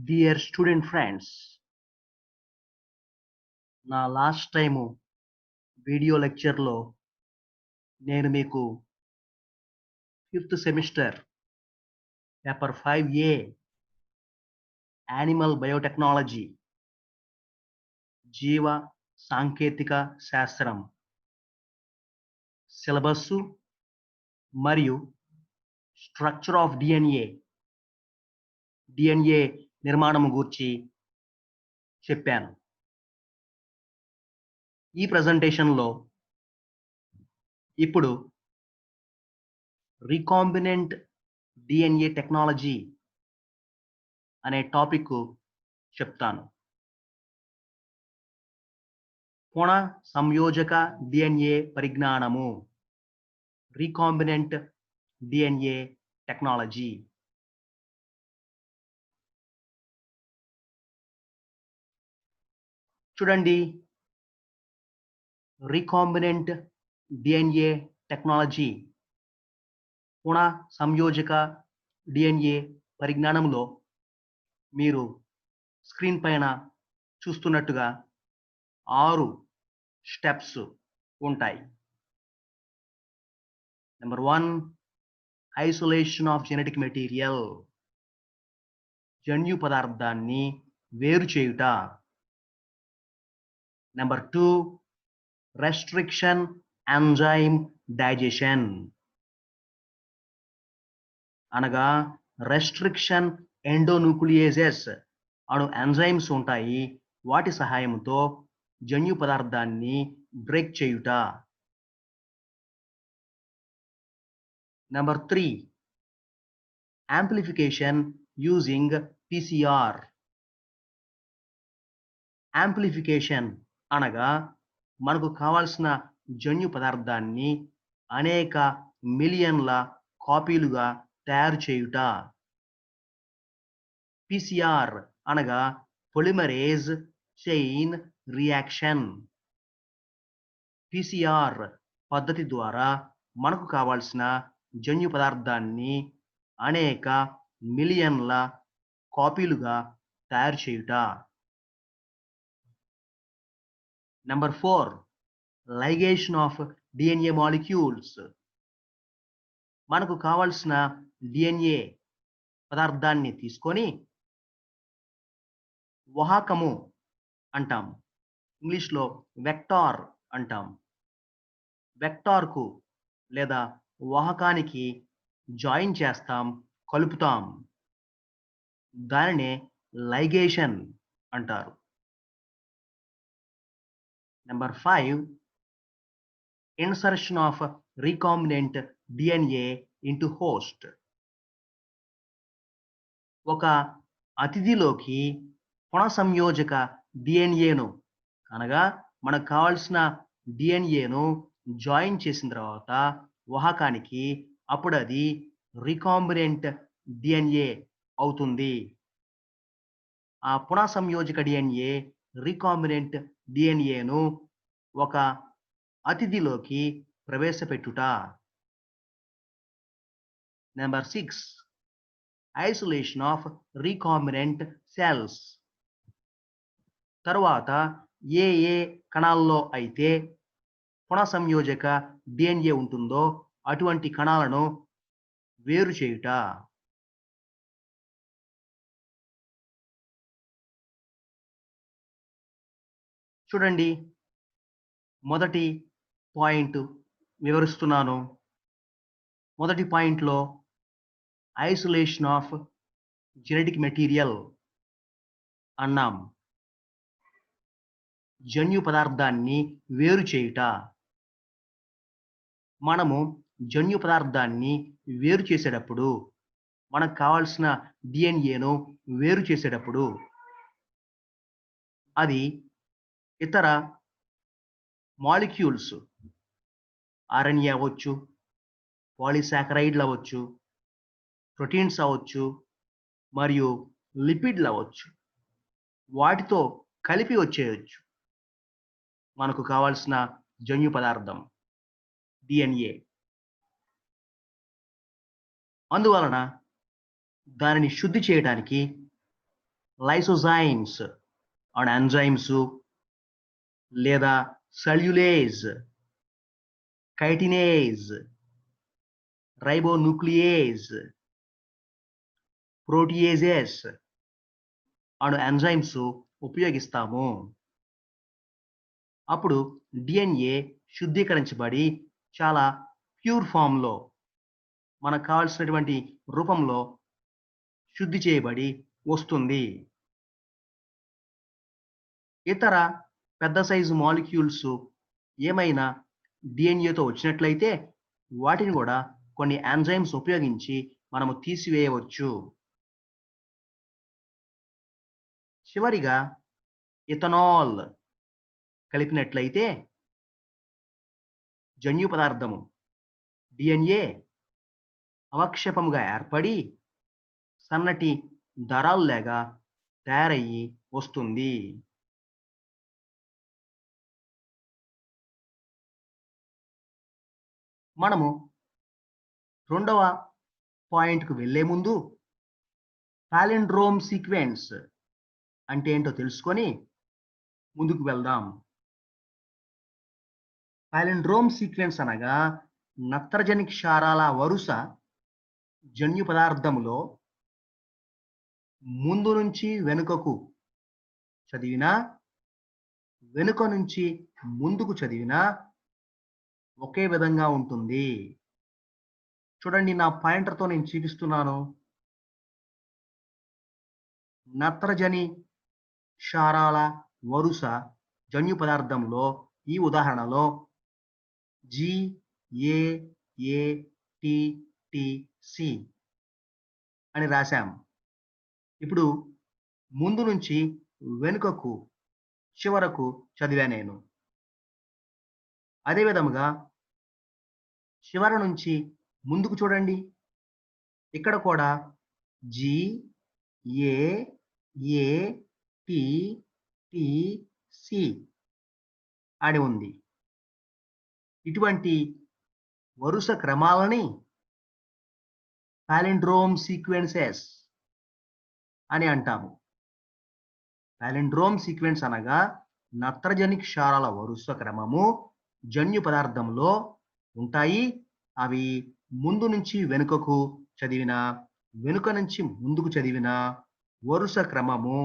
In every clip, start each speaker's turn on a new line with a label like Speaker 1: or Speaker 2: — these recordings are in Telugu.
Speaker 1: Dear student friends, నా లాస్ట్ టైము వీడియో లెక్చర్లో నేను మీకు 5th semester paper 5A animal biotechnology జీవ సాంకేతిక శాస్త్రం సిలబస్సు మరియు స్ట్రక్చర్ ఆఫ్ డిఎన్ఏ నిర్మాణం గురించి చెప్పాను. ఈ ప్రజెంటేషన్లో ఇప్పుడు రీకాంబినెంట్ డిఎన్ఏ టెక్నాలజీ అనే టాపిక్ చెప్తాను. పునః సంయోజక డిఎన్ఏ పరిజ్ఞానము, రీకాంబినెంట్ డిఎన్ఏ టెక్నాలజీ. చూడండి, రీకాంబినెంట్ డిఎన్ఏ టెక్నాలజీ పునః సంయోజక డిఎన్ఏ పరిజ్ఞానంలో మీరు స్క్రీన్ పైన చూస్తున్నట్టుగా 6 స్టెప్స్ ఉంటాయి. Number 1, isolation of genetic material, జన్యు పదార్థాన్ని వేరు చేయుట. నెంబర్ 2, రెస్ట్రిక్షన్ ఎంజైమ్ డైజెషన్, అనగా రెస్ట్రిక్షన్ ఎండోన్యూక్లియేజెస్ అను ఎంజైమ్స్ ఉంటాయి, వాటి సహాయంతో జన్యు పదార్థాన్ని బ్రేక్ చేయుట. Number 3, amplification using PCR. Amplification అనగా మనకు కావాల్సిన జన్యు పదార్థాన్ని అనేక మిలియన్ల కాపీలుగా తయారు చేయుట. PCR అనగా పొలిమరేజ్ చైన్ రియాక్షన్. PCR పద్ధతి ద్వారా మనకు కావాల్సిన జన్యు పదార్థాన్ని అనేక మిలియన్ల కాపీలుగా తయారు చేయుట. Number 4, ligation of DNA molecules. మనకు కావాల్సిన డిఎన్ఏ పదార్థాన్ని తీసుకొని వాహకము అంటాం, ఇంగ్లీష్లో వెక్టార్ అంటాం. వెక్టార్కు లేదా వాహకానికి జాయిన్ చేస్తాం, కలుపుతాం. దానినే లైగేషన్ అంటారు. Number 5, insertion of recombinant DNA into host. ఒక అతిథిలోకి పునఃసంయోజక డిఎన్ఏను, అనగా మనకు కావాల్సిన డిఎన్ఏను జాయిన్ చేసిన తర్వాత వాహకానికి, అప్పుడు అది రీకాంబినెంట్ డిఎన్ఏ అవుతుంది. ఆ పునఃసంయోజక డిఎన్ఏ రీకాంబినెంట్ డిఎన్ఏను ఒక అతిథిలోకి ప్రవేశపెట్టుట. Number 6, isolation of recombinant cells. తరువాత ఏ కణాల్లో అయితే పునఃసంయోజక డిఎన్ఏ ఉంటుందో అటువంటి కణాలను వేరు చేయుట. చూడండి, మొదటి పాయింట్ వివరిస్తున్నాను. మొదటి పాయింట్లో ఐసోలేషన్ ఆఫ్ జెనెటిక్ మెటీరియల్ అన్నాం. జన్యు పదార్థాన్ని వేరు చేయుట. మనము జన్యు పదార్థాన్ని వేరు చేసేటప్పుడు, మనకు కావాల్సిన డిఎన్ఏను వేరు చేసేటప్పుడు అది ఇతర మాలిక్యూల్స్, ఆర్ఎన్ఏ అవ్వచ్చు, పాలిసాకరైడ్లు అవ్వచ్చు, ప్రోటీన్స్ అవ్వచ్చు, మరియు లిపిడ్లు అవ్వచ్చు, వాటితో కలిపి వచ్చేయచ్చు మనకు కావాల్సిన జన్యు పదార్థం డిఎన్ఏ. అందువలన దానిని శుద్ధి చేయడానికి లైసోజైమ్స్ అండ్ ఎంజైమ్స్ లేదా సెల్యులేజ్, కైటినేజ్, రైబోన్యూక్లియేజ్, ప్రోటియేజెస్ అండ్ ఎంజైమ్స్ ఉపయోగిస్తాము. అప్పుడు డిఎన్ఏ శుద్ధీకరించబడి చాలా ప్యూర్ ఫామ్లో మనకు కావాల్సినటువంటి రూపంలో శుద్ధి చేయబడి వస్తుంది. ఇతర పెద్ద సైజు మాలిక్యూల్స్ ఏమైనా డిఎన్ఏతో వచ్చినట్లయితే వాటిని కూడా కొన్ని ఎంజైమ్స్ ఉపయోగించి మనము తీసివేయవచ్చు. చివరిగా ఇథనాల్ కలిపినట్లయితే జన్యు పదార్థము డిఎన్ఏ అవక్షేపముగా ఏర్పడి సన్నటి దారాల్లాగా తయారయ్యి వస్తుంది. మనము రెండవ పాయింట్కు వెళ్లే ముందు పాలిండ్రోమ్ సీక్వెన్స్ అంటే ఏంటో తెలుసుకొని ముందుకు వెళ్దాం. పాలిండ్రోమ్ సీక్వెన్స్ అనగా నత్రజని క్షారాల వరుస జన్యు పదార్థములో ముందు నుంచి వెనుకకు చదివినా, వెనుక నుంచి ముందుకు చదివినా ఒకే విధంగా ఉంటుంది. చూడండి, నా పాయింటర్తో నేను చూపిస్తున్నాను. నత్రజని క్షారాల వరుస జన్యు పదార్థంలో ఈ ఉదాహరణలో GAATTC అని రాశాం. ఇప్పుడు ముందు నుంచి వెనుకకు చివరకు చదివా నేను. అదే విధముగా చివర నుంచి ముందుకు చూడండి, ఇక్కడ కూడా GAATTC అని ఉంది. ఇటువంటి వరుస క్రమాలని పాలిండ్రోమ్ సీక్వెన్సెస్ అని అంటాము. పాలిండ్రోమ్ సీక్వెన్స్ అనగా నత్రజని క్షారాల వరుస క్రమము జన్యు పదార్థంలో ఉంటాయి. అవి ముందు నుంచి వెనుకకు చదివిన, వెనుక నుంచి ముందుకు చదివిన వరుస క్రమము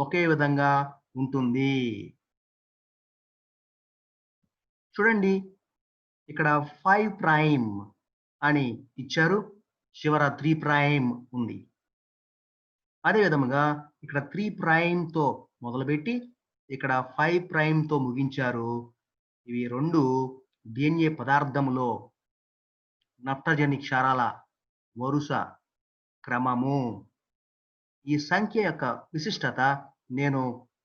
Speaker 1: ఒకే విధంగా ఉంటుంది. చూడండి, ఇక్కడ 5 ప్రైమ్ అని ఇచ్చారు, చివర 3 ప్రైమ్ ఉంది. అదే విధముగా ఇక్కడ 3 ప్రైమ్తో మొదలుపెట్టి ఇక్కడ 5 ప్రైమ్తో ముగించారు. ఇవి రెండు డిఎన్ఏ పదార్థములో నత్రజని క్షారాల వరుస క్రమము. ఈ సంఖ్య యొక్క విశిష్టత నేను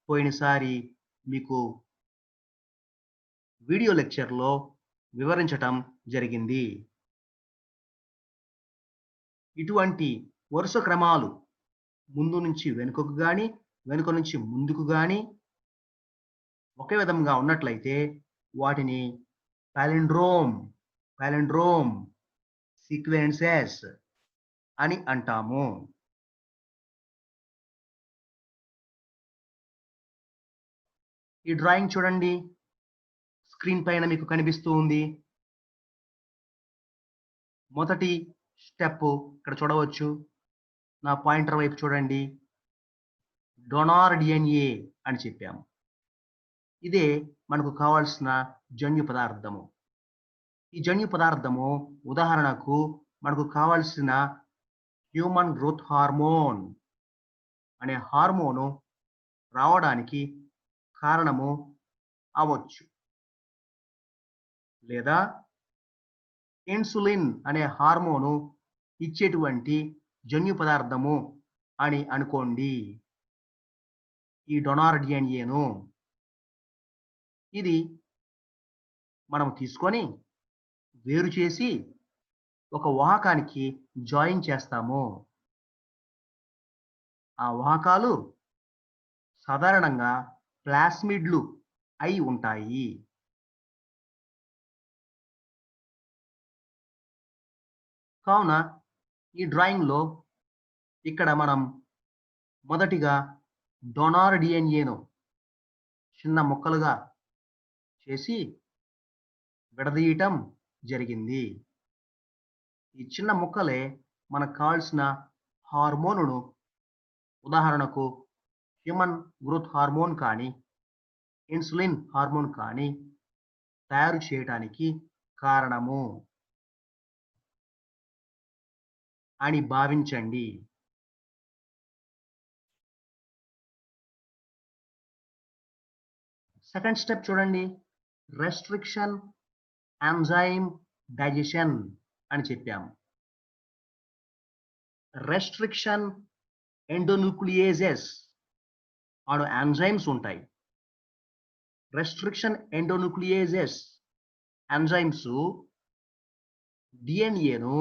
Speaker 1: పోయినసారి మీకు వీడియో లెక్చర్లో వివరించటం జరిగింది. ఇటువంటి వరుస క్రమాలు ముందు నుంచి వెనుకకు గాని, వెనుక నుంచి ముందుకు గాని ఒకే విధంగా ఉన్నట్లయితే వాటిని పాలిండ్రోమ్ సీక్వెన్సెస్ అని అంటాము. ఈ డ్రాయింగ్ చూడండి, స్క్రీన్ పైన మీకు కనిపిస్తూ ఉంది. మొదటి స్టెప్ ఇక్కడ చూడవచ్చు. నా పాయింటర్ వైపు చూడండి, డోనార్ డిఎన్ఏ అని చెప్పాము. ఇదే మనకు కావాల్సిన జన్యు పదార్థము. ఈ జన్యు పదార్థము ఉదాహరణకు మనకు కావాల్సిన హ్యూమన్ గ్రోత్ హార్మోన్ అనే హార్మోను రావడానికి కారణము అవ్వచ్చు, లేదా ఇన్సులిన్ అనే హార్మోను ఇచ్చేటువంటి జన్యు పదార్థము అని అనుకోండి ఈ డోనార్ డిఎన్ఏను. ఇది మనం తీసుకొని వేరు చేసి ఒక వాహకానికి జాయిన్ చేస్తాము. ఆ వాహకాలు సాధారణంగా ప్లాస్మిడ్లు అయి ఉంటాయి. కావున ఈ డ్రాయింగ్లో ఇక్కడ మనం మొదటిగా డొనార్ డిఎన్ఏను చిన్న ముక్కలుగా చేసి విడదీయటం జరిగింది. ఈ చిన్న ముక్కలే మనకు కావాల్సిన హార్మోనును, ఉదాహరణకు హ్యూమన్ గ్రోత్ హార్మోన్ కానీ, ఇన్సులిన్ హార్మోన్ కానీ తయారు చేయటానికి కారణము అని భావించండి. సెకండ్ స్టెప్ చూడండి. రెస్ట్రిక్షన్ ఎంజైమ్ డైజెషన్ అని చెప్పాము. రెస్ట్రిక్షన్ ఎండోన్యూక్లియేజెస్ అను ఎంజైమ్స్ ఉంటాయి. రెస్ట్రిక్షన్ ఎండోన్యూక్లియేజెస్ ఎంజైమ్స్ డిఎన్ఏను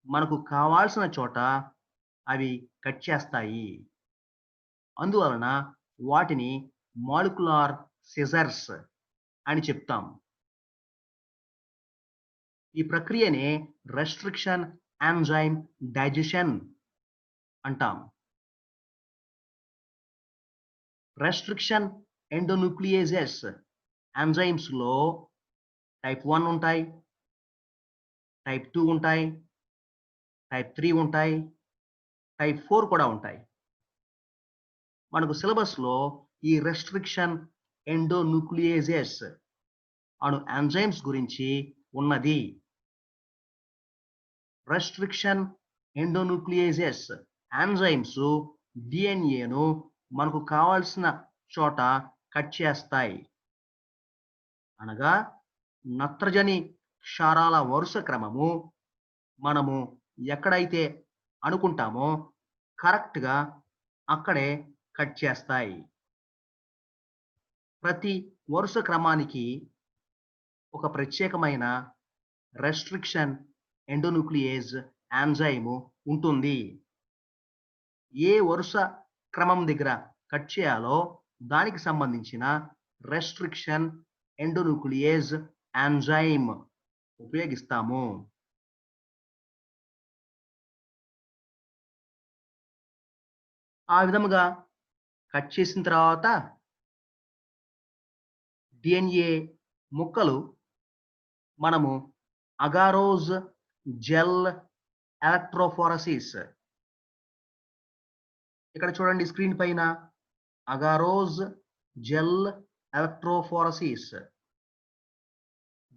Speaker 1: మనకు కావాల్సిన చోట అవి కట్ చేస్తాయి. అందువలన వాటిని మాలిక్యులర్ సిజర్స్ అని చెప్తాం. ఈ ప్రక్రియనే రెస్ట్రిక్షన్ ఎంజైమ్ డైజెషన్ అంటాం. రెస్ట్రిక్షన్ ఎండోన్యూక్లియేజెస్ ఎంజైమ్స్ లో టైప్ 1 ఉంటాయి, టైప్ 2 ఉంటాయి, టైప్ 3 ఉంటాయి, టైప్ 4 కూడా ఉంటాయి. మనకు సిలబస్ లో ఈ రెస్ట్రిక్షన్ ఎండోన్యూక్లియేజెస్ అను ఎంజైమ్స్ గురించి ఉన్నది. రెస్ట్రిక్షన్ ఎండోన్యూక్లియేజెస్ ఎంజైమ్స్ డిఎన్ఏను మనకు కావాల్సిన చోట కట్ చేస్తాయి. అనగా నత్రజని క్షారాల వరుస క్రమము మనము ఎక్కడైతే అనుకుంటామో కరెక్ట్గా అక్కడే కట్ చేస్తాయి. ప్రతి వరుస క్రమానికి ఒక ప్రత్యేకమైన రెస్ట్రిక్షన్ ఎండోన్యూక్లియేజ్ ఎంజైమ్ ఉంటుంది. ఏ వరుస క్రమం దగ్గర కట్ చేయాలో దానికి సంబంధించిన రెస్ట్రిక్షన్ ఎండోన్యూక్లియేజ్ ఎంజైమ్ ఉపయోగిస్తాము. ఆ విధముగా కట్ చేసిన తర్వాత డిఎన్ఏ ముక్కలు మనము అగారోజ్ జెల్ ఎలక్ట్రోఫోరసిస్, ఇక్కడ చూడండి స్క్రీన్ పైన అగారోజ్ జెల్ ఎలక్ట్రోఫోరసిస్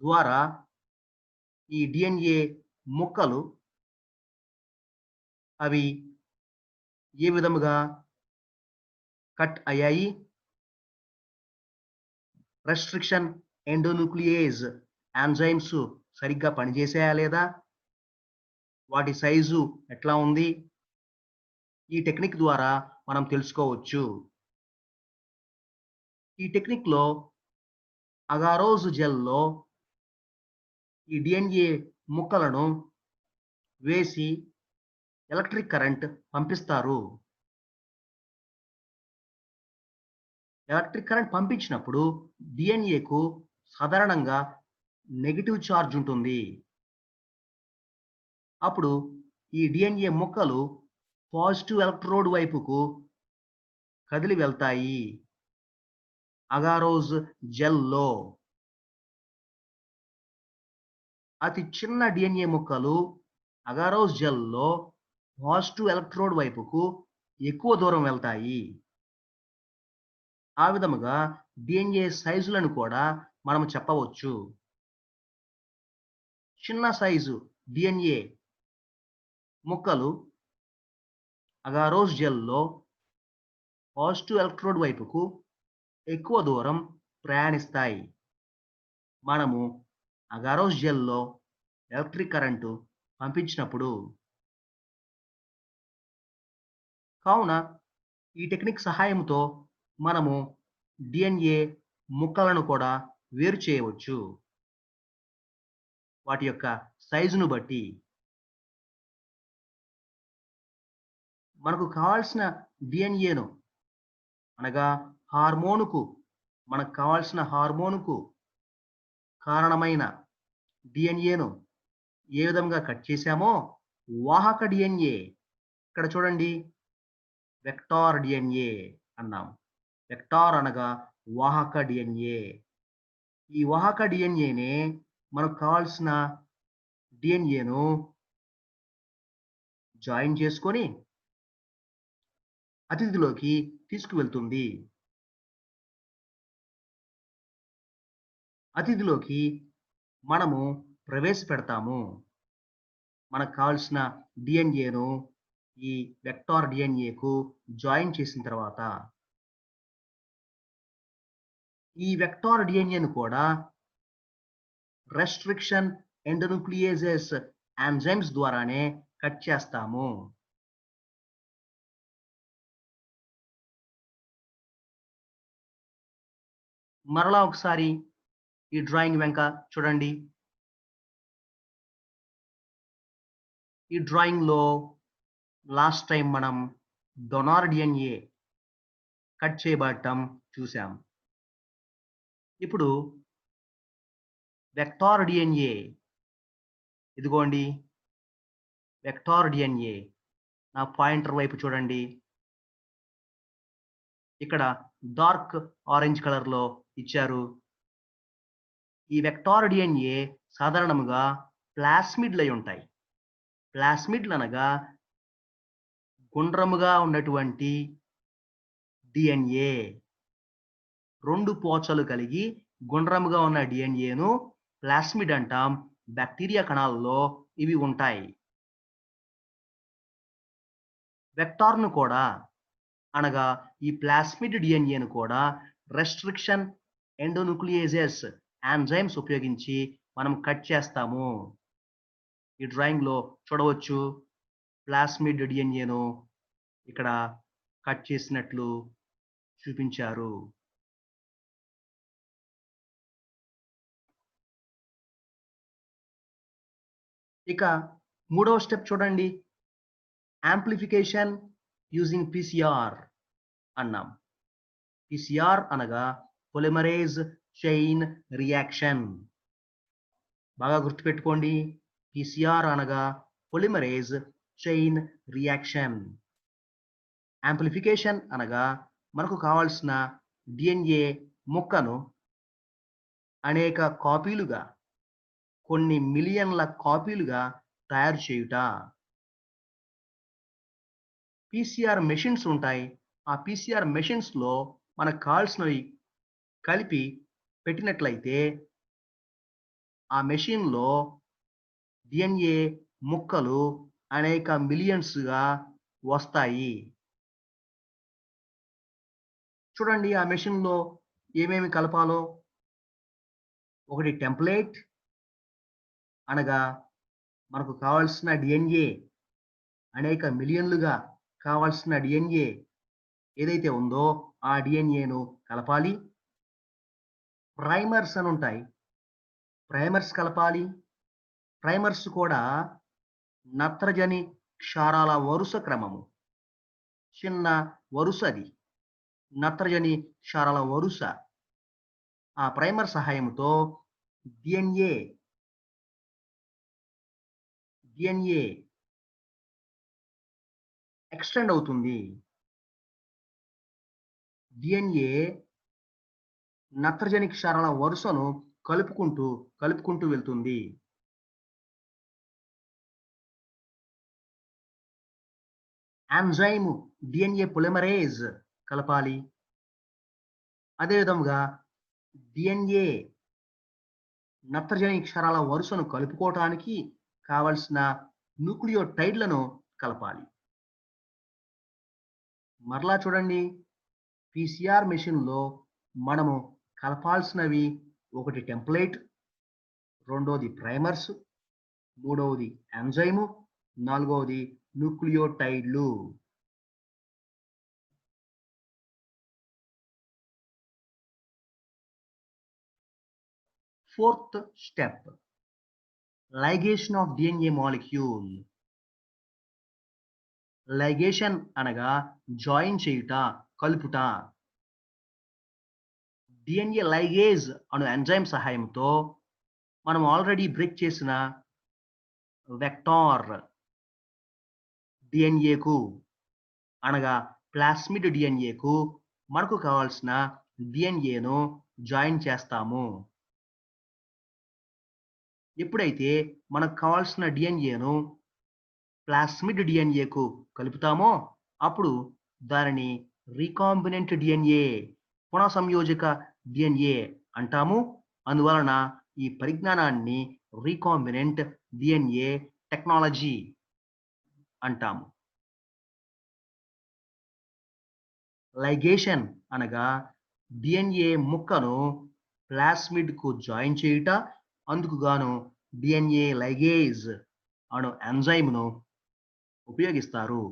Speaker 1: ద్వారా ఈ డిఎన్ఏ ముక్కలు అవి ఏ విధముగా కట్ అయ్యాయి, రెస్ట్రిక్షన్ ఎండోన్యూక్లియేజ్ ఎంజైమ్స్ సరిగ్గా పనిచేసాయా లేదా, వాటి సైజు ఎట్లా ఉంది, ఈ టెక్నిక్ ద్వారా మనం తెలుసుకోవచ్చు. ఈ టెక్నిక్ లో అగారోజ్ జెల్లో ఈ డిఎన్ఏ ముక్కలను వేసి ఎలక్ట్రిక్ కరెంట్ పంపిస్తారు. ఎలక్ట్రిక్ కరెంట్ పంపించినప్పుడు డిఎన్ఏకు సాధారణంగా నెగిటివ్ ఛార్జ్ ఉంటుంది. అప్పుడు ఈ డిఎన్ఏ ముక్కలు పాజిటివ్ ఎలక్ట్రోడ్ వైపుకు కదిలి వెళ్తాయి. అగారోజ్ జెల్లో అతి చిన్న డిఎన్ఏ ముక్కలు అగారోజ్ జెల్లో పాజిటివ్ ఎలక్ట్రోడ్ వైపుకు ఎక్కువ దూరం వెళ్తాయి. ఆ విధముగా డిఎన్ఏ సైజులను కూడా మనం చెప్పవచ్చు. చిన్న సైజు డిఎన్ఏ ముక్కలు అగారోజ్ జెల్లో పాజిటివ్ ఎలక్ట్రోడ్ వైపుకు ఎక్కువ దూరం ప్రయాణిస్తాయి. మనము అగారోజ్ జెల్లో ఎలక్ట్రిక్ కరెంటు పంపించినప్పుడు. కావున ఈ టెక్నిక్ సహాయంతో మనము డిఎన్ఏ ముక్కలను కూడా వేరు చేయవచ్చు వాటి యొక్క సైజును బట్టి. మనకు కావాల్సిన డిఎన్ఏను అనగా మనకు కావాల్సిన హార్మోనుకు కారణమైన డిఎన్ఏను ఏ విధంగా కట్ చేశామో వాహక డిఎన్ఏ, ఇక్కడ చూడండి వెక్టార్ డిఎన్ఏ అన్నాం. వెక్టార్ అనగా వాహక డిఎన్ఏ. ఈ వాహక డిఎన్ఏనే మనకు కావాల్సిన డిఎన్ఏను జాయిన్ చేసుకొని అతిథిలోకి తీసుకువెళ్తుంది. అతిథిలోకి మనము ప్రవేశపెడతాము. మనకు కావాల్సిన డిఎన్ఏను ఈ వెక్టార్ డిఎన్ఏకు జాయిన్ చేసిన తర్వాత ఈ వెక్టార్ డిఎన్ఏను కూడా రెస్ట్రిక్షన్ ఎండోన్యూక్లియేజెస్ ఎంజైమ్స్ ద్వారానే కట్ చేస్తాము. మరలా ఒకసారి ఈ డ్రాయింగ్ వెంక చూడండి. ఈ డ్రాయింగ్‌లో లాస్ట్ టైం మనం డోనార్ డిఎన్ఏ కట్ చేయబడటం చూసాం. ఇప్పుడు వెక్టార్ డిఎన్ఏ ఇదిగోండి. వెక్టార్ డిఎన్ఏ నా పాయింటర్ వైపు చూడండి. ఇక్కడ డార్క్ ఆరెంజ్ కలర్‌లో ఇచ్చారు. ఈ వెక్టార్ డిఎన్ఏ సాధారణముగా ప్లాస్మిడ్‌లై ఉంటాయి. ప్లాస్మిడ్‌లు అనగా గుండ్రముగా ఉన్నటువంటి డిఎన్ఏ. 2 పోచలు కలిగి గుండ్రముగా ఉన్న డిఎన్ఏను ప్లాస్మిడ్ అంటాం. బ్యాక్టీరియా కణాల్లో ఇవి ఉంటాయి. వెక్టార్‌ను కూడా అనగా ఈ ప్లాస్మిడ్ డిఎన్ఏను కూడా రెస్ట్రిక్షన్ ఎండోన్యూక్లియేజెస్ ఎంజైమ్స్ ఉపయోగించి మనం కట్ చేస్తాము. ఈ డ్రాయింగ్‌లో చూడవచ్చు. ప్లాస్మిడ్ డిఎన్ఏను ఇక్కడ కట్ చేసినట్లు చూపించారు. ఇక మూడవ స్టెప్ చూడండి. యాంప్లిఫికేషన్ యూజింగ్ పీసీఆర్ అన్నాం. పీసీఆర్ అనగా పొలిమరేజ్ చైన్ రియాక్షన్. బాగా గుర్తుపెట్టుకోండి. పీసీఆర్ అనగా పొలిమరేజ్ చైన్ రియాక్షన్. యాంప్లిఫికేషన్ అనగా మనకు కావాల్సిన డిఎన్ఏ ముక్కను అనేక కాపీలుగా, కొన్ని మిలియన్ల కాపీలుగా తయారు చేయుట. పీసీఆర్ మెషిన్స్ ఉంటాయి. ఆ పీసీఆర్ మెషిన్స్‌లో మనకు కావాల్సినవి కలిపి పెట్టినట్లయితే ఆ మెషిన్‌లో డిఎన్ఏ ముక్కలు అనేక మిలియన్స్‌గా వస్తాయి. చూడండి ఆ మెషిన్‌లో ఏమేమి కలపాలో. ఒకటి టెంప్లేట్ అనగా మనకు కావాల్సిన డిఎన్ఏ అనేక మిలియన్లుగా కావాల్సిన డిఎన్ఏ ఏదైతే ఉందో ఆ డిఎన్ఏను కలపాలి. ప్రైమర్స్ అని ఉంటాయి. ప్రైమర్స్ కలపాలి. ప్రైమర్స్ కూడా నత్రజని క్షారాల వరుస క్రమము. చిన్న వరుస అది. నత్రజని క్షారాల వరుస. ఆ ప్రైమర్ సహాయంతో డిఎన్ఏ ఎక్స్టెండ్ అవుతుంది. డిఎన్ఏ నత్రజని క్షారాల వరుసను కలుపుకుంటూ వెళ్తుంది. ఎంజైమ్ డిఎన్ఏ పొలిమరేజ్ కలపాలి. అదే విధముగా డిఎన్ఏ నత్రజని క్షారాల వరుసను కలుపుకోవటానికి కావలసిన న్యూక్లియోటైడ్లను కలపాలి. మరలా చూడండి. పీసీఆర్ మెషిన్‌లో మనము కలపాల్సినవి ఒకటి టెంప్లేట్, రెండోది ప్రైమర్స్, మూడవది ఎంజైము, నాలుగవది న్యూక్లియోటైడ్లు. Fourth step ligation of DNA molecule. Ligation అనగా జాయిన్ చేయుట, కలుపుట. డిఎన్ఏ లైగేజ్ అను ఎంజైమ్ సహాయంతో మనం ఆల్రెడీ బ్రేక్ చేసిన వెక్టార్ డిఎన్ఏకు అనగా ప్లాస్మిడ్ డిఎన్ఏకు మనకు కావాల్సిన డిఎన్ఏను జాయిన్ చేస్తాము. ఎప్పుడైతే మనకు కావాల్సిన డిఎన్ఏను ప్లాస్మిడ్ డిఎన్ఏకు కలుపుతామో అప్పుడు దానిని రీకాంబినెంట్ డిఎన్ఏ పునఃసంయోజక డిఎన్ఏ అంటాము. అందువలన ఈ పరిజ్ఞానాన్ని రీకాంబినెంట్ డిఎన్ఏ టెక్నాలజీ అంటాము. లైగేషన్ అనగా డిఎన్ఏ ముక్కను ప్లాస్మిడ్కు జాయిన్ చేయుట. అందుకు గాను డిఎన్ఏ లైగేజ్ అను ఎంజైమ్ను ఉపయోగిస్తారు.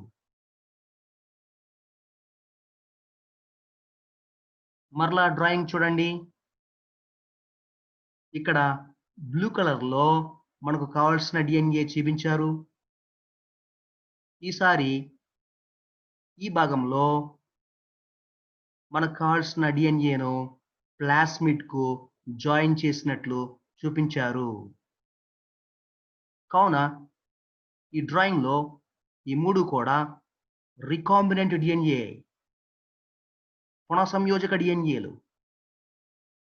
Speaker 1: మరలా డ్రాయింగ్ చూడండి. ఇక్కడ బ్లూ కలర్లో మనకు కావాల్సిన డిఎన్ఏ చూపించారు. ఈసారి ఈ భాగంలో మనకు కావాల్సిన డిఎన్ఏను ప్లాస్మిడ్కు జాయిన్ చేసినట్లు చూపించారు. కావున ఈ డ్రాయింగ్లో ఈ మూడు కూడా రీకాంబినెంట్ డిఎన్ఏ పునఃసంయోజక డిఎన్ఏలు.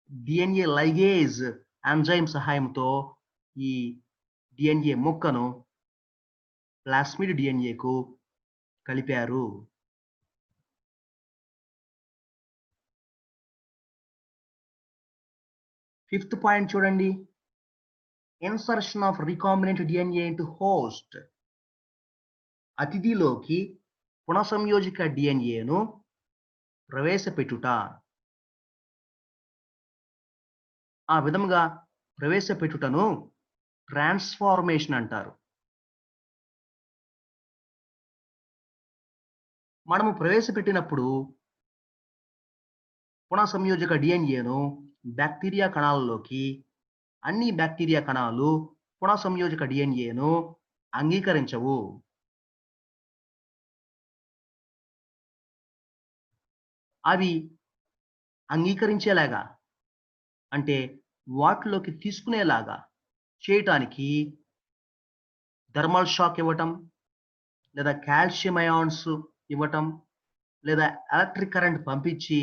Speaker 1: డిఎన్ఏ లైగేజ్ ఎంజైమ్ సహాయంతో ఈ డిఎన్ఏ ముక్కను ప్లాస్మిడ్ డిఎన్ఏకు కలిపారు. ఫిఫ్త్ పాయింట్ చూడండి. Insertion of recombinant DNA into host. అతిథిలోకి పునఃసంయోజక డిఎన్ఏను ప్రవేశపెట్టుట. ఆ విధముగా ప్రవేశపెట్టుటను ట్రాన్స్ఫార్మేషన్ అంటారు. మనము ప్రవేశపెట్టినప్పుడు పునఃసంయోజక డిఎన్ఏను బ్యాక్టీరియా కణాలలోకి అన్ని బ్యాక్టీరియా కణాలు పునఃసంయోజక డిఎన్ఏను అంగీకరించవు. అవి అంగీకరించేలాగా అంటే వాటిలోకి తీసుకునేలాగా చేయటానికి థర్మల్ షాక్ ఇవ్వటం, లేదా కాల్షియం అయాన్స్ ఇవ్వటం, లేదా ఎలక్ట్రిక్ కరెంట్ పంపించి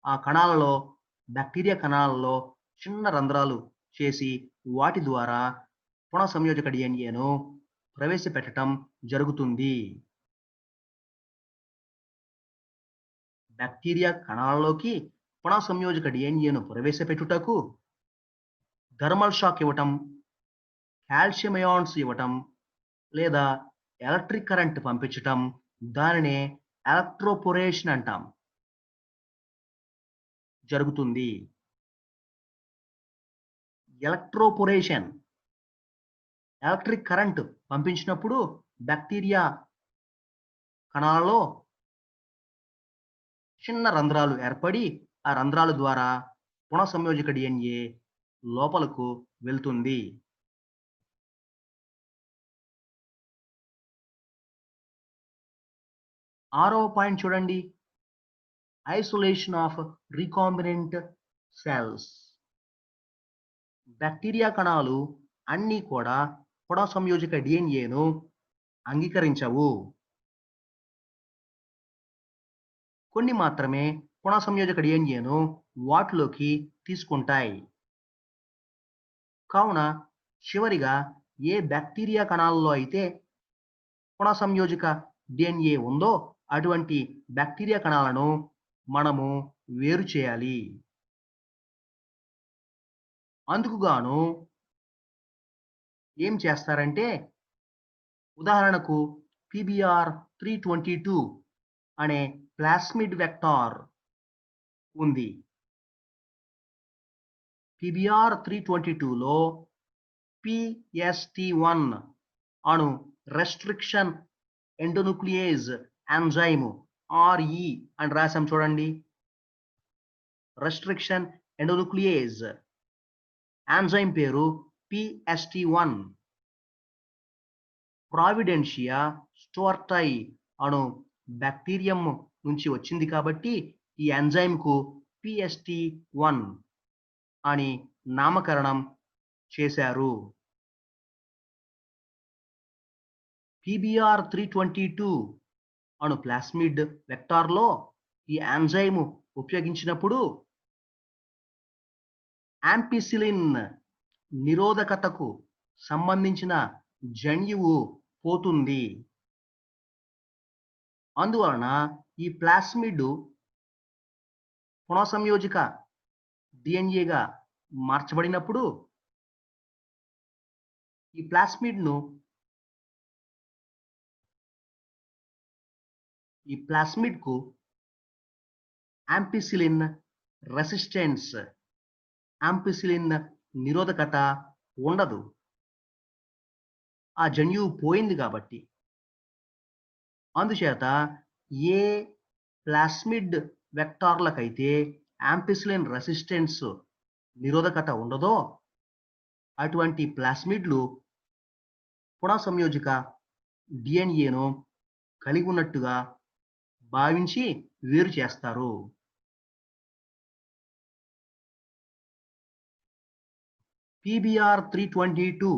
Speaker 1: ఆ కణాలలో బ్యాక్టీరియా కణాలలో చిన్న రంధ్రాలు చేసి వాటి ద్వారా పునఃసంయోజక డిఎన్ఏను ప్రవేశపెట్టడం జరుగుతుంది. బ్యాక్టీరియా కణాలలోకి పునఃసంయోజక డిఎన్ఏను ప్రవేశపెట్టుటకు థర్మల్ షాక్ ఇవ్వటం, కాల్షియం అయాన్స్ ఇవ్వటం, లేదా ఎలక్ట్రిక్ కరెంట్ పంపించటం, దానినే ఎలక్ట్రోపోరేషన్ అంటాం, జరుగుతుంది. ఎలక్ట్రోపోరేషన్ ఎలక్ట్రిక్ కరెంట్ పంపించినప్పుడు బ్యాక్టీరియా కణాలలో చిన్న రంధ్రాలు ఏర్పడి ఆ రంధ్రాల ద్వారా పునఃసంయోజక డిఎన్ఏ లోపలకు వెళ్తుంది. ఆరవ పాయింట్ చూడండి. Isolation of recombinant cells. Bacteria కణాలు అన్నీ కూడా పునఃసంయోజక డిఎన్ఏను అంగీకరించవు. కొన్ని మాత్రమే పునఃసంయోజక డిఎన్ఏను వాటిలోకి తీసుకుంటాయి. కావున చివరిగా ఏ బ్యాక్టీరియా కణాలలో అయితే పునఃసంయోజక డిఎన్ఏ ఉందో అటువంటి బ్యాక్టీరియా కణాలను మనము వేరు చేయాలి. అందుకుగాను ఏం చేస్తారంటే ఉదాహరణకు PBr322 అనే ప్లాస్మిడ్ వెక్టార్ ఉంది. PBr322లో PST1 అను రెస్ట్రిక్షన్ ఎండోన్యూక్లియేజ్ ఎంజైమ్ RE అని రాసాం చూడండి. రెస్ట్రిక్షన్ ఎండోన్యూక్లియేజ్ ఎంజైమ్ పేరు PST1. ప్రావిడెన్షియా స్టోర్టై అను బ్యాక్టీరియం నుంచి వచ్చింది కాబట్టి ఈ ఎంజైమ్కు PST1 అని నామకరణం చేశారు. PBr322 అను ప్లాస్మిడ్ వెక్టార్‌లో ఈ ఎంజైమ్ ఉపయోగించినప్పుడు యాంపిసిలిన్ నిరోధకతకు సంబంధించిన జన్యువు పోతుంది. అందువలన ఈ ప్లాస్మిడ్ పునఃసంయోజక డిఎన్ఏగా మార్చబడినప్పుడు ఈ ప్లాస్మిడ్‌కు యాంపిసిలిన్ రెసిస్టెన్స్, యాంపిసిలిన్ నిరోధకత ఉండదు. ఆ జన్యువు పోయింది కాబట్టి. అందుచేత ఏ ప్లాస్మిడ్ వెక్టార్‌లకైతే యాంపిసిలిన్ రెసిస్టెన్స్ నిరోధకత ఉండదో అటువంటి ప్లాస్మిడ్‌లు పునఃసంయోజక డిఎన్ఏను కలిగి ఉన్నట్టుగా భావించి వేరు చేస్తారు. PBr322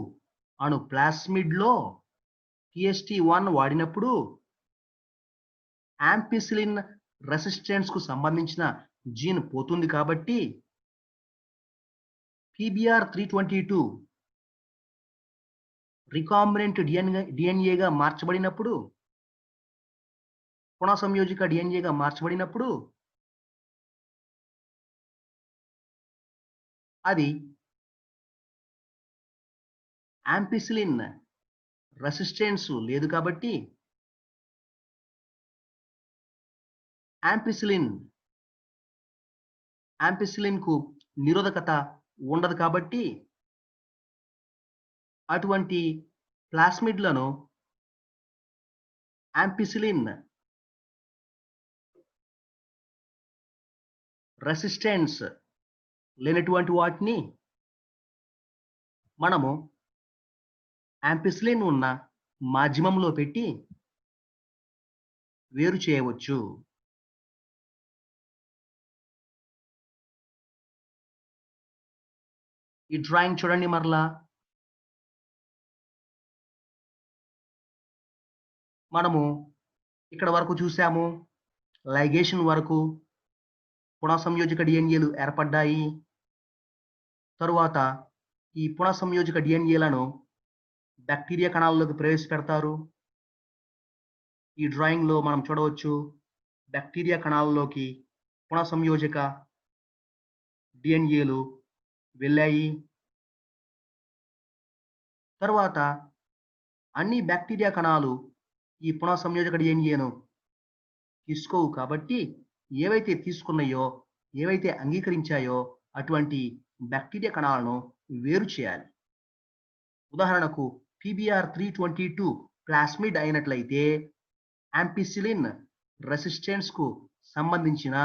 Speaker 1: అను ప్లాస్మిడ్‌లో PST1 వాడినప్పుడు యాంపిసిలిన్ రెసిస్టెన్స్‌కు సంబంధించిన జీన్ పోతుంది కాబట్టి PBr322 రికాంబినెంట్ డిఎన్ఏగా మార్చబడినప్పుడు, పునఃసంయోజక డిఎన్ఏగా మార్చబడినప్పుడు అది యాంపిసిలిన్ రెసిస్టెన్స్ లేదు కాబట్టి యాంపిసిలిన్‌కు నిరోధకత ఉండదు కాబట్టి అటువంటి ప్లాస్మిడ్‌లను యాంపిసిలిన్ రెసిస్టెన్స్ లేనటువంటి వాటిని మనము యాంపిసిలిన్ ఉన్న మాధ్యమంలో పెట్టి వేరు చేయవచ్చు. ఈ డ్రాయింగ్ చూడండి మరలా. మనము ఇక్కడ వరకు చూసాము. లైగేషన్ వరకు పునఃసంయోజక డిఎన్ఏలు ఏర్పడ్డాయి. తరువాత ఈ పునఃసంయోజక డిఎన్ఏలను బ్యాక్టీరియా కణాల్లోకి ప్రవేశపెడతారు. ఈ డ్రాయింగ్‌లో మనం చూడవచ్చు బ్యాక్టీరియా కణాల్లోకి పునఃసంయోజక డిఎన్ఏలు వెళ్ళాయి. తరువాత అన్ని బ్యాక్టీరియా కణాలు ఈ పునఃసంయోజక డిఎన్ఏను తీసుకోవు కాబట్టి ఏవైతే తీసుకున్నాయో, ఏవైతే అంగీకరించాయో అటువంటి బ్యాక్టీరియా కణాలను వేరు చేయాలి. ఉదాహరణకు PBr322 ప్లాస్మిడ్ అయినట్లయితే యాంపిసిలిన్ రెసిస్టెన్స్‌కు సంబంధించిన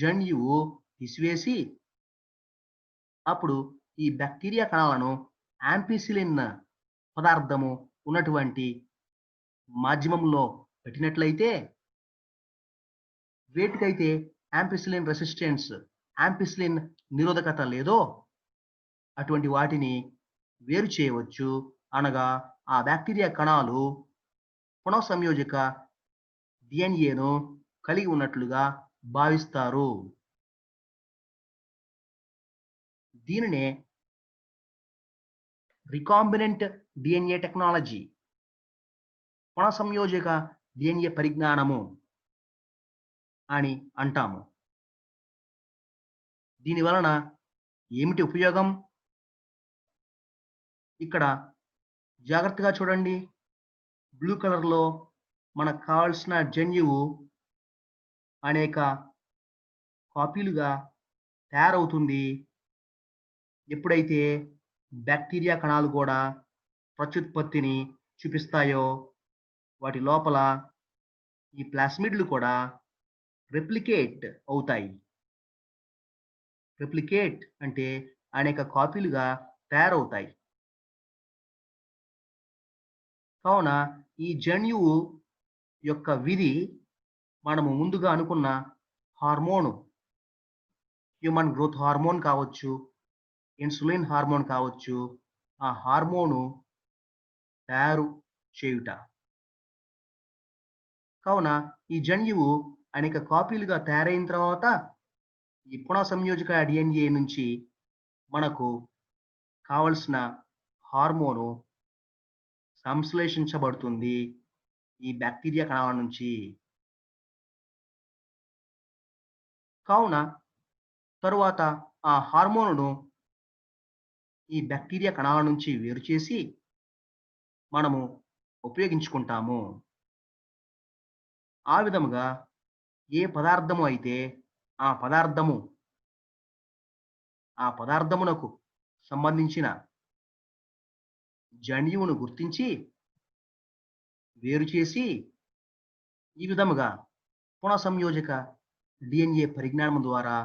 Speaker 1: జన్యువు తీసివేసి అప్పుడు ఈ బ్యాక్టీరియా కణాలను యాంపిసిలిన్ పదార్థము ఉన్నటువంటి మాధ్యమంలో పెట్టినట్లయితే వేటికైతే యాంపిసిలిన్ రెసిస్టెన్స్, యాంపిసిలిన్ నిరోధకత లేదో అటువంటి వాటిని వేరు చేయవచ్చు. అనగా ఆ బ్యాక్టీరియా కణాలు పునఃసంయోజక డిఎన్ఏను కలిగి ఉన్నట్లుగా భావిస్తారు. దీనినే రికాంబినెంట్ డిఎన్ఏ టెక్నాలజీ, పునఃసంయోజక డిఎన్ఏ పరిజ్ఞానము అని అంటాము. దీని వలన ఏమిటి ఉపయోగం? ఇక్కడ జాగ్రత్తగా చూడండి. బ్లూ కలర్‌లో మనకు కావాల్సిన జన్యువు అనేక కాపీలుగా తయారవుతుంది. ఎప్పుడైతే బ్యాక్టీరియా కణాలు కూడా ప్రత్యుత్పత్తిని చూపిస్తాయో వాటి లోపల ఈ ప్లాస్మిడ్‌లు కూడా రెప్లికేట్ అవుతాయి. రెప్లికేట్ అంటే అనేక కాపీలుగా తయారవుతాయి. కావున ఈ జన్యువు యొక్క విధి మనము ముందుగా అనుకున్న హార్మోను, హ్యూమన్ గ్రోత్ హార్మోన్ కావచ్చు, ఇన్సులిన్ హార్మోన్ కావచ్చు, ఆ హార్మోను తయారు చేయుట. కావున ఈ జన్యువు అనేక కాపీలుగా తయారైన తర్వాత ఈ పునః సంయోజక DNA నుంచి మనకు కావలసిన హార్మోను సంశ్లేషించబడుతుంది ఈ బ్యాక్టీరియా కణాల నుంచి. కావున తరువాత ఆ హార్మోనును ఈ బ్యాక్టీరియా కణాల నుంచి వేరు చేసి మనము ఉపయోగించుకుంటాము. ఆ విధముగా ఏ పదార్థము అయితే ఆ పదార్థము ఆ పదార్థమునకు సంబంధించిన జన్యువును గుర్తించి వేరు చేసి ఈ విధముగా పునఃసంయోజక DNA పరిజ్ఞానం ద్వారా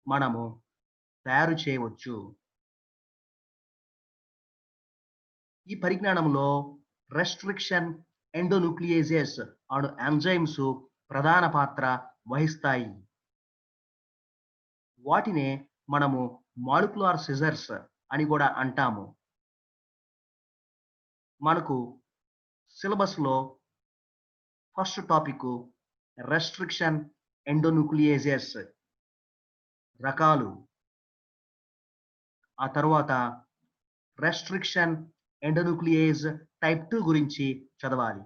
Speaker 1: మనము తయారు చేయవచ్చు. ఈ పరిజ్ఞానంలో రెస్ట్రిక్షన్ ఎండోన్యూక్లియేజెస్ అను ఎంజైమ్స్ ప్రధాన పాత్ర వహిస్తాయి. వాటినే మనము మాలిక్యులర్ సిజర్స్ అని కూడా అంటాము. మనకు సిలబస్‌లో ఫస్ట్ టాపిక్ రెస్ట్రిక్షన్ ఎండోన్యూక్లియేజెస్ రకాలు. ఆ తర్వాత రెస్ట్రిక్షన్ ఎండోన్యూక్లియేజ్ టైప్ 2 గురించి చదవాలి.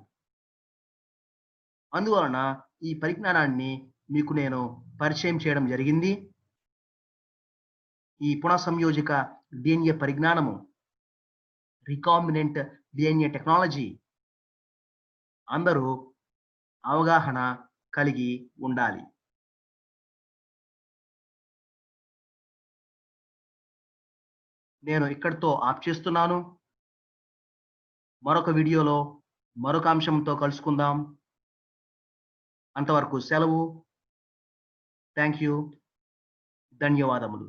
Speaker 1: అందువలన ఈ పరిజ్ఞానాన్ని మీకు నేను పరిచయం చేయడం జరిగింది. ఈ పునఃసంయోజక DNA పరిజ్ఞానము, రికాంబినెంట్ DNA టెక్నాలజీ అందరూ అవగాహన కలిగి ఉండాలి. నేను ఇక్కడితో ఆప్ చేస్తున్నాను. మరొక వీడియోలో మరొక అంశంతో కలుసుకుందాం. అంతవరకు సెలవు. Thank you. ధన్యవాదములు.